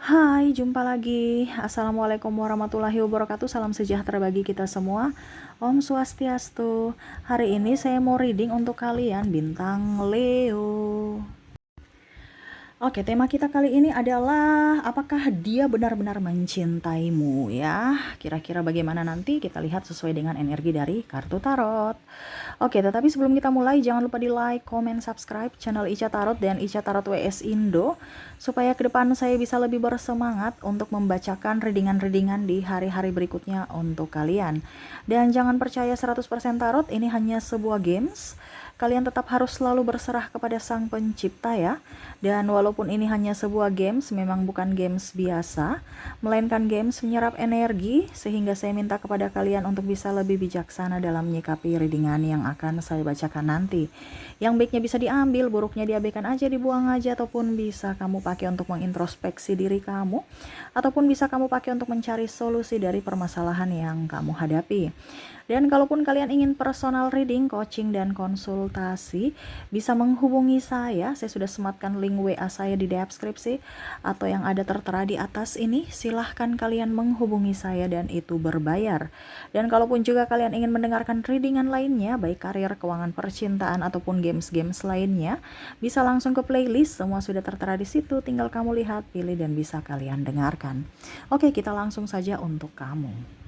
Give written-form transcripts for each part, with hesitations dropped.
Hai, jumpa lagi. Assalamualaikum warahmatullahi wabarakatuh. Salam sejahtera bagi kita semua. Om Swastiastu. Hari ini saya mau reading untuk kalian bintang Leo. Oke, tema kita kali ini adalah apakah dia benar-benar mencintaimu ya? Kira-kira bagaimana nanti kita lihat sesuai dengan energi dari kartu tarot. Oke, tetapi sebelum kita mulai jangan lupa di like, comment, subscribe channel Ica Tarot dan Ica Tarot WS Indo supaya ke depan saya bisa lebih bersemangat untuk membacakan readingan-readingan di hari-hari berikutnya untuk kalian. Dan jangan percaya 100% tarot, ini hanya sebuah games. Kalian tetap harus selalu berserah kepada Sang Pencipta ya. Dan walaupun ini hanya sebuah games, memang bukan games biasa, melainkan games menyerap energi, sehingga saya minta kepada kalian untuk bisa lebih bijaksana dalam menyikapi readingan yang akan saya bacakan nanti. Yang baiknya bisa diambil, buruknya diabaikan aja, dibuang aja, ataupun bisa kamu pakai untuk mengintrospeksi diri kamu, ataupun bisa kamu pakai untuk mencari solusi dari permasalahan yang kamu hadapi. Dan kalaupun kalian ingin personal reading, coaching, dan konsultasi, bisa menghubungi saya. Saya sudah sematkan link WA saya di deskripsi atau yang ada tertera di atas ini. Silahkan kalian menghubungi saya dan itu berbayar. Dan kalaupun juga kalian ingin mendengarkan readingan lainnya, baik karir, keuangan, percintaan, ataupun games-games lainnya, bisa langsung ke playlist. Semua sudah tertera di situ. Tinggal kamu lihat, pilih, dan bisa kalian dengarkan. Oke, kita langsung saja untuk kamu.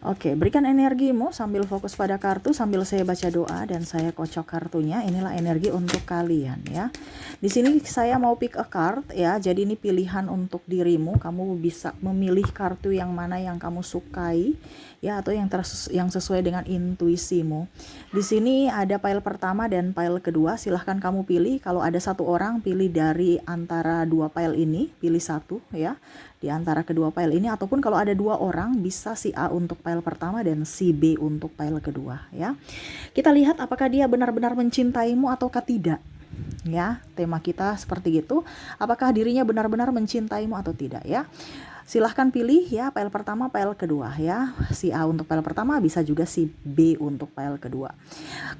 Oke, berikan energimu sambil fokus pada kartu, sambil saya baca doa dan saya kocok kartunya. Inilah energi untuk kalian ya. Di sini saya mau pick a card ya. Jadi ini pilihan untuk dirimu. Kamu bisa memilih kartu yang mana yang kamu sukai ya, atau yang sesuai dengan intuisimu. Di sini ada pile pertama dan pile kedua. Silahkan kamu pilih. Kalau ada satu orang, pilih dari antara dua pile ini, pilih satu ya. Di antara kedua file ini, ataupun kalau ada dua orang bisa si A untuk file pertama dan si B untuk file kedua ya. Kita lihat apakah dia benar-benar mencintaimu ataukah tidak ya. Tema kita seperti itu, apakah dirinya benar-benar mencintaimu atau tidak ya. Silahkan pilih ya, file pertama, file kedua ya. Si A untuk file pertama, bisa juga si B untuk file kedua.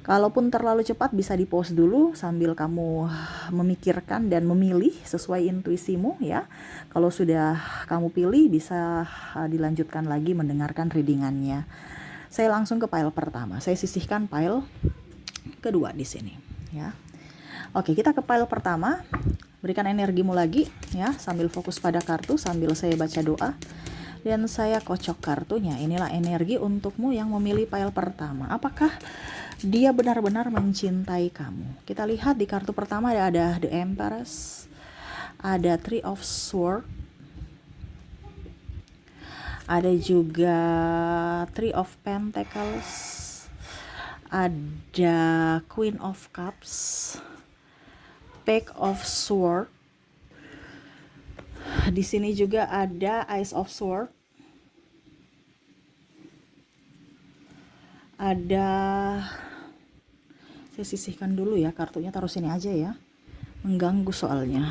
Kalaupun terlalu cepat bisa di pause dulu sambil kamu memikirkan dan memilih sesuai intuisimu ya. Kalau sudah kamu pilih bisa dilanjutkan lagi mendengarkan readingannya. Saya langsung ke file pertama. Saya sisihkan file kedua di sini ya. Oke, kita ke file pertama. Berikan energimu lagi ya, sambil fokus pada kartu, sambil saya baca doa dan saya kocok kartunya. Inilah energi untukmu yang memilih file pertama. Apakah dia benar-benar mencintai kamu? Kita lihat di kartu pertama ada The Empress, ada Three of Swords, ada juga Three of Pentacles, ada Queen of Cups, Page of Swords. Di sini juga ada Ace of Swords. Ada, saya sisihkan dulu ya kartunya, taruh sini aja ya. Mengganggu soalnya.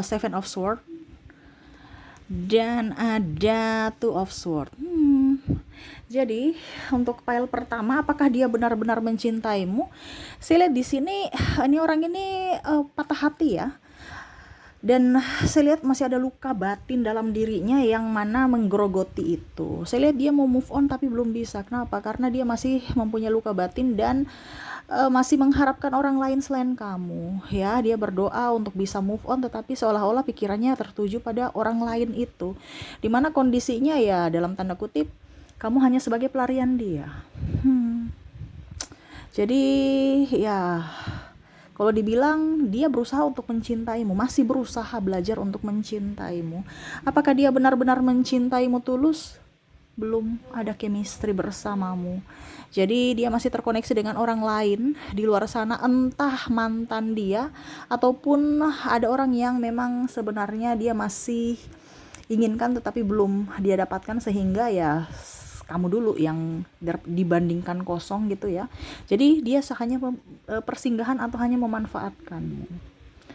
Seven of Swords. Dan ada Two of Swords. Jadi untuk pile pertama, apakah dia benar-benar mencintaimu? Saya lihat di sini ini orang ini patah hati ya. Dan saya lihat masih ada luka batin dalam dirinya yang mana menggerogoti itu. Saya lihat dia mau move on tapi belum bisa. Kenapa? Karena dia masih mempunyai luka batin dan masih mengharapkan orang lain selain kamu ya. Dia berdoa untuk bisa move on, tetapi seolah-olah pikirannya tertuju pada orang lain itu, dimana kondisinya ya dalam tanda kutip kamu hanya sebagai pelarian dia. Jadi ya, kalau dibilang dia berusaha untuk mencintaimu, masih berusaha belajar untuk mencintaimu. Apakah dia benar-benar mencintaimu tulus? Belum ada chemistry bersamamu. Jadi dia masih terkoneksi dengan orang lain di luar sana, entah mantan dia ataupun ada orang yang memang sebenarnya dia masih inginkan tetapi belum dia dapatkan, sehingga ya kamu dulu yang dibandingkan kosong gitu ya. Jadi dia hanya persinggahan atau hanya memanfaatkanmu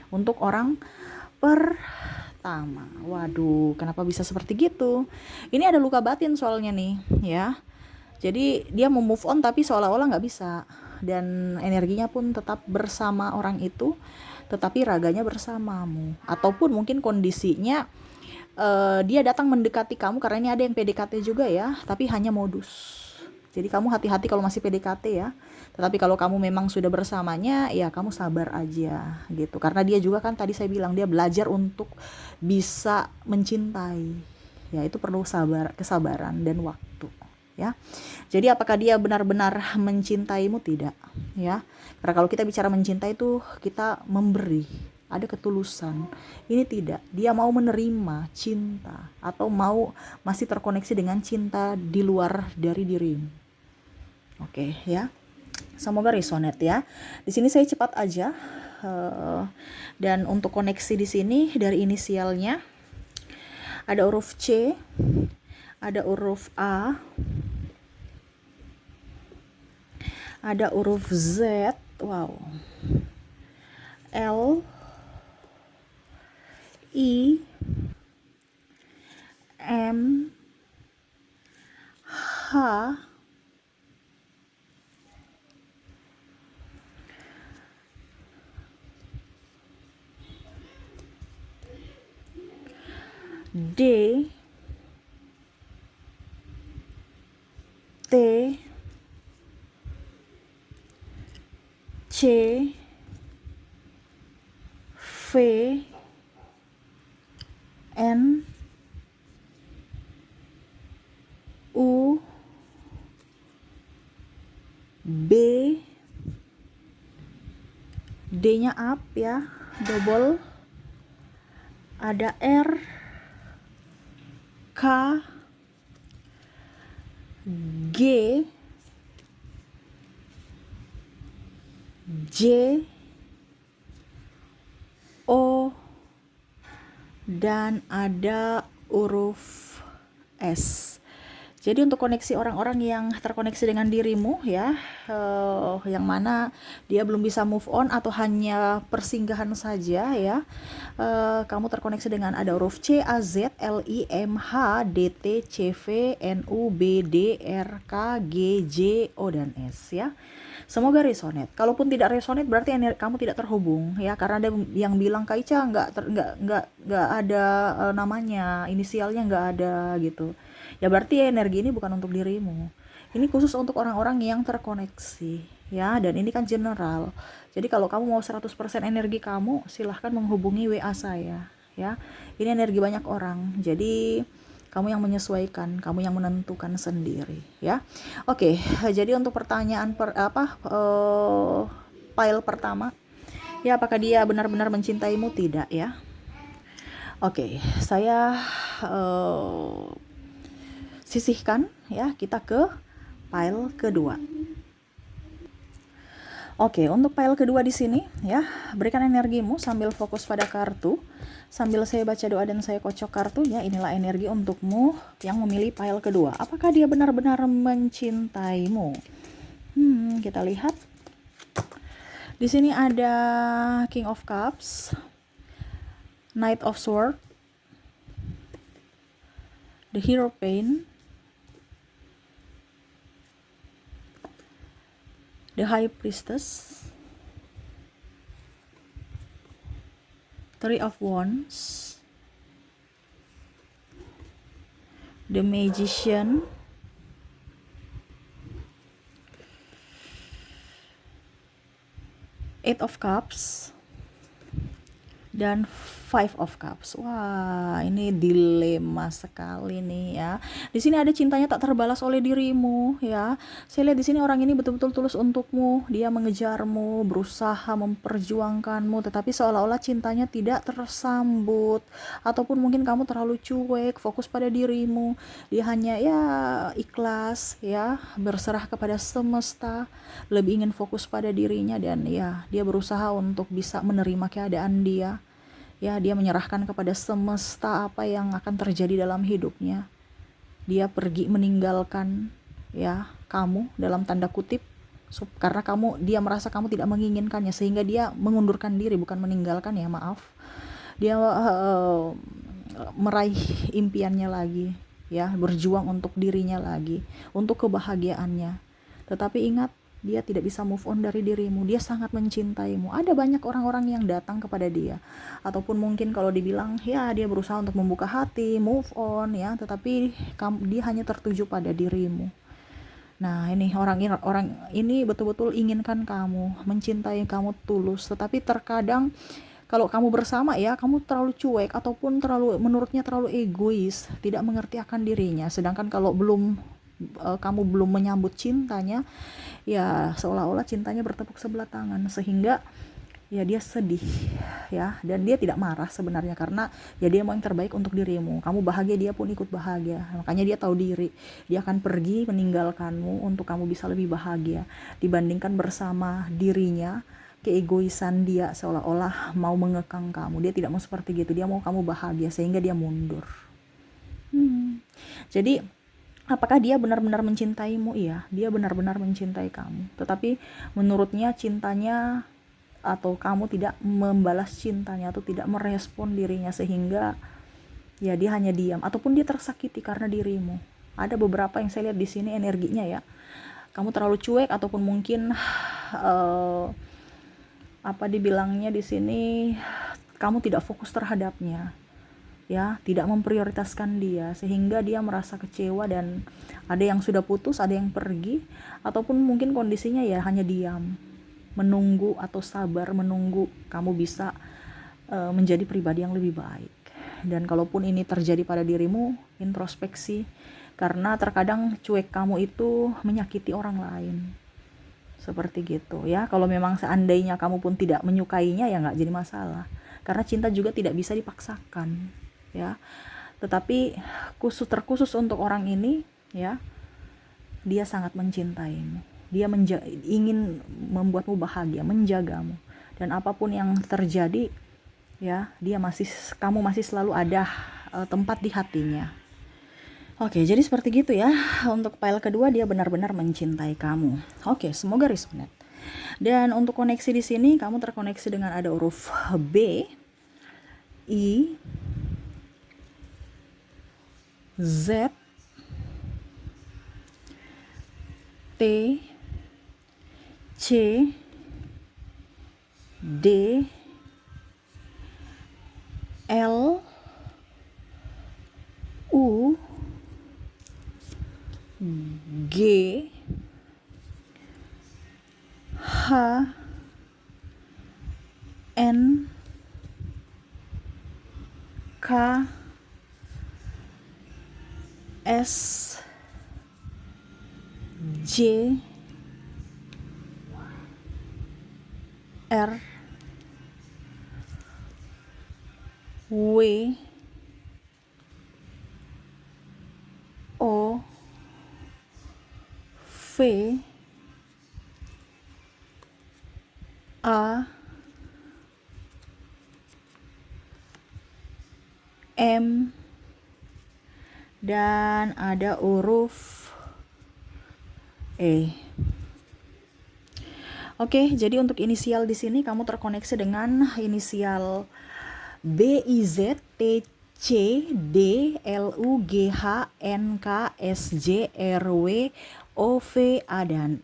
untuk orang pertama. Waduh, kenapa bisa seperti gitu? Ini ada luka batin soalnya nih ya. Jadi dia mau move on tapi seolah-olah nggak bisa, dan energinya pun tetap bersama orang itu, tetapi raganya bersamamu. Ataupun mungkin kondisinya dia datang mendekati kamu, karena ini ada yang PDKT juga ya, tapi hanya modus. Jadi kamu hati-hati kalau masih PDKT ya. Tetapi kalau kamu memang sudah bersamanya, ya kamu sabar aja gitu. Karena dia juga kan tadi saya bilang dia belajar untuk bisa mencintai. Ya itu perlu kesabaran dan waktu ya. Jadi apakah dia benar-benar mencintaimu? Tidak ya. Karena kalau kita bicara mencintai itu kita memberi, ada ketulusan. Ini tidak, dia mau menerima cinta atau mau masih terkoneksi dengan cinta di luar dari dirimu. Oke ya, semoga resonate ya. Di sini saya cepat aja, dan untuk koneksi di sini dari inisialnya ada huruf C, ada huruf A, ada huruf Z, wow, L, I, M, H, D, T, C, V, N, U, B, D-nya up ya, double, ada R, K, G, J, O, dan ada huruf S. Jadi untuk koneksi orang-orang yang terkoneksi dengan dirimu ya, yang mana dia belum bisa move on atau hanya persinggahan saja ya, kamu terkoneksi dengan ada huruf C, A, Z, L, I, M, H, D, T, C, V, N, U, B, D, R, K, G, J, O, dan S ya. Semoga resonate. Kalaupun tidak resonate berarti kamu tidak terhubung ya, karena ada yang bilang Kak Ica nggak ada namanya, inisialnya nggak ada gitu. Ya berarti energi ini bukan untuk dirimu. Ini khusus untuk orang-orang yang terkoneksi ya, dan ini kan general. Jadi kalau kamu mau 100% energi kamu, silahkan menghubungi WA saya ya. Ini energi banyak orang. Jadi kamu yang menyesuaikan, kamu yang menentukan sendiri ya. Oke, jadi untuk pertanyaan file pertama ya, apakah dia benar-benar mencintaimu? Tidak ya. Oke, saya sisihkan ya, kita ke file kedua. Oke, untuk file kedua di sini ya, berikan energimu sambil fokus pada kartu, sambil saya baca doa dan saya kocok kartunya. Inilah energi untukmu yang memilih file kedua. Apakah dia benar-benar mencintaimu? Kita lihat. Di sini ada King of Cups, Knight of Swords, the Hierophant, the High Priestess, Three of Wands, the Magician, Eight of Cups, dan Five of Cups. Wah, ini dilema sekali nih ya. Di sini ada cintanya tak terbalas oleh dirimu ya. Saya lihat di sini orang ini betul-betul tulus untukmu. Dia mengejarmu, berusaha memperjuangkanmu, tetapi seolah-olah cintanya tidak tersambut. Ataupun mungkin kamu terlalu cuek, fokus pada dirimu. Dia hanya ya ikhlas ya, berserah kepada semesta, lebih ingin fokus pada dirinya, dan ya dia berusaha untuk bisa menerima keadaan dia. Ya, dia menyerahkan kepada semesta apa yang akan terjadi dalam hidupnya. Dia pergi meninggalkan ya kamu dalam tanda kutip, karena dia merasa kamu tidak menginginkannya, sehingga dia mengundurkan diri, bukan meninggalkan ya, maaf. Dia meraih impiannya lagi ya, berjuang untuk dirinya lagi, untuk kebahagiaannya. Tetapi ingat, dia tidak bisa move on dari dirimu, dia sangat mencintaimu. Ada banyak orang-orang yang datang kepada dia, ataupun mungkin kalau dibilang ya dia berusaha untuk membuka hati, move on ya, tetapi dia hanya tertuju pada dirimu. Nah, ini orang ini betul-betul inginkan kamu, mencintai kamu tulus, tetapi terkadang kalau kamu bersama ya, kamu terlalu cuek ataupun menurutnya terlalu egois, tidak mengerti akan dirinya. Sedangkan kalau kamu belum menyambut cintanya, ya seolah-olah cintanya bertepuk sebelah tangan, sehingga ya dia sedih ya, dan dia tidak marah sebenarnya, karena ya dia mau yang terbaik untuk dirimu. Kamu bahagia, dia pun ikut bahagia. Makanya dia tahu diri, dia akan pergi meninggalkanmu untuk kamu bisa lebih bahagia, dibandingkan bersama dirinya. Keegoisan dia seolah-olah mau mengekang kamu. Dia tidak mau seperti gitu, dia mau kamu bahagia, sehingga dia mundur. Jadi apakah dia benar-benar mencintaimu? Iya, dia benar-benar mencintai kamu, tetapi menurutnya cintanya atau kamu tidak membalas cintanya atau tidak merespon dirinya, sehingga ya dia hanya diam, ataupun dia tersakiti karena dirimu. Ada beberapa yang saya lihat di sini energinya ya, kamu terlalu cuek, ataupun mungkin apa dibilangnya di sini, kamu tidak fokus terhadapnya ya, tidak memprioritaskan dia, sehingga dia merasa kecewa, dan ada yang sudah putus, ada yang pergi, ataupun mungkin kondisinya ya hanya diam, menunggu atau sabar menunggu kamu bisa menjadi pribadi yang lebih baik. Dan kalaupun ini terjadi pada dirimu, introspeksi, karena terkadang cuek kamu itu menyakiti orang lain, seperti gitu ya. Kalau memang seandainya kamu pun tidak menyukainya, ya nggak jadi masalah, karena cinta juga tidak bisa dipaksakan ya. Tetapi terkhusus untuk orang ini ya, dia sangat mencintaimu, dia ingin membuatmu bahagia, menjagamu, dan apapun yang terjadi ya, kamu masih selalu ada tempat di hatinya. Oke, jadi seperti gitu ya. Untuk pile kedua, dia benar-benar mencintai kamu. Oke, semoga resonate. Dan untuk koneksi di sini, kamu terkoneksi dengan ada huruf B, I, Z, T, C, D, L, U, G, H, N, K, S, J, R, W, O, V, A, M, dan ada huruf E. Oke, jadi untuk inisial di sini kamu terkoneksi dengan inisial B, I, Z, T, C, D, L, U, G, H, N, K, S, J, R, W, O, V, A, dan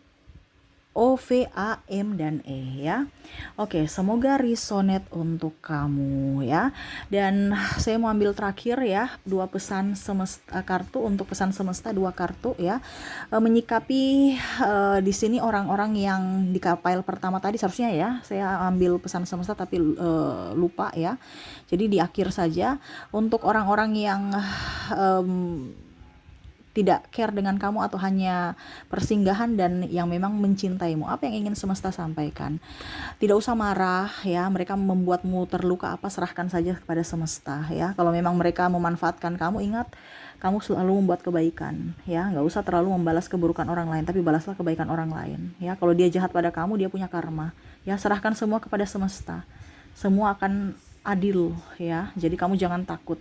O, V, A, M, dan E ya. Oke, semoga resonate untuk kamu ya. Dan saya mau ambil terakhir ya, dua pesan semesta kartu, untuk pesan semesta 2 kartu ya. Menyikapi di sini orang-orang yang di pile pertama tadi, seharusnya ya saya ambil pesan semesta tapi lupa ya. Jadi di akhir saja, untuk orang-orang yang tidak care dengan kamu atau hanya persinggahan dan yang memang mencintaimu, apa yang ingin semesta sampaikan? Tidak usah marah ya, mereka membuatmu terluka apa, serahkan saja kepada semesta ya. Kalau memang mereka memanfaatkan kamu, ingat kamu selalu membuat kebaikan ya, nggak usah terlalu membalas keburukan orang lain, tapi balaslah kebaikan orang lain ya. Kalau dia jahat pada kamu, dia punya karma ya, serahkan semua kepada semesta, semua akan adil ya. Jadi kamu jangan takut.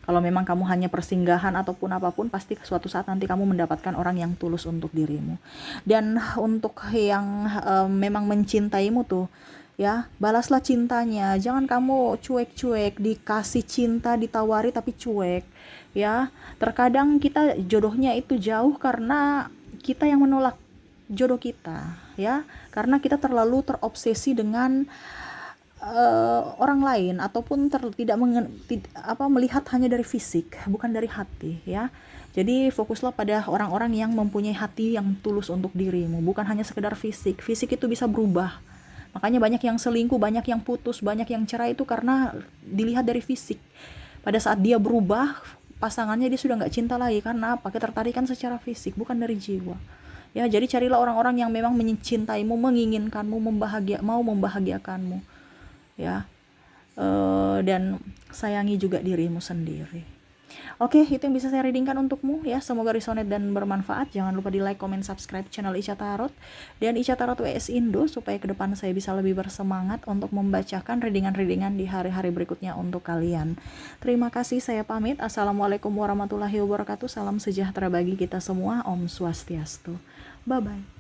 Kalau memang kamu hanya persinggahan ataupun apapun, pasti suatu saat nanti kamu mendapatkan orang yang tulus untuk dirimu. Dan untuk yang memang mencintaimu tuh ya, balaslah cintanya. Jangan kamu cuek-cuek, dikasih cinta, ditawari tapi cuek ya. Terkadang kita jodohnya itu jauh karena kita yang menolak jodoh kita ya, karena kita terlalu terobsesi dengan orang lain ataupun tidak melihat hanya dari fisik, bukan dari hati ya. Jadi fokuslah pada orang-orang yang mempunyai hati yang tulus untuk dirimu, bukan hanya sekedar fisik. Fisik itu bisa berubah. Makanya banyak yang selingkuh, banyak yang putus, banyak yang cerai itu karena dilihat dari fisik. Pada saat dia berubah, pasangannya dia sudah nggak cinta lagi. Karena apa? Ketertarikan secara fisik, bukan dari jiwa. Ya, jadi carilah orang-orang yang memang mencintaimu, menginginkanmu, mau membahagiakanmu. Ya, dan sayangi juga dirimu sendiri. Oke, itu yang bisa saya readingkan untukmu ya. Semoga resonate dan bermanfaat. Jangan lupa di like, comment, subscribe channel Ica Tarot dan Ica Tarot WS Indo supaya ke depan saya bisa lebih bersemangat untuk membacakan readingan-readingan di hari-hari berikutnya untuk kalian. Terima kasih, saya pamit. Assalamualaikum warahmatullahi wabarakatuh. Salam sejahtera bagi kita semua. Om Swastiastu. Bye-bye.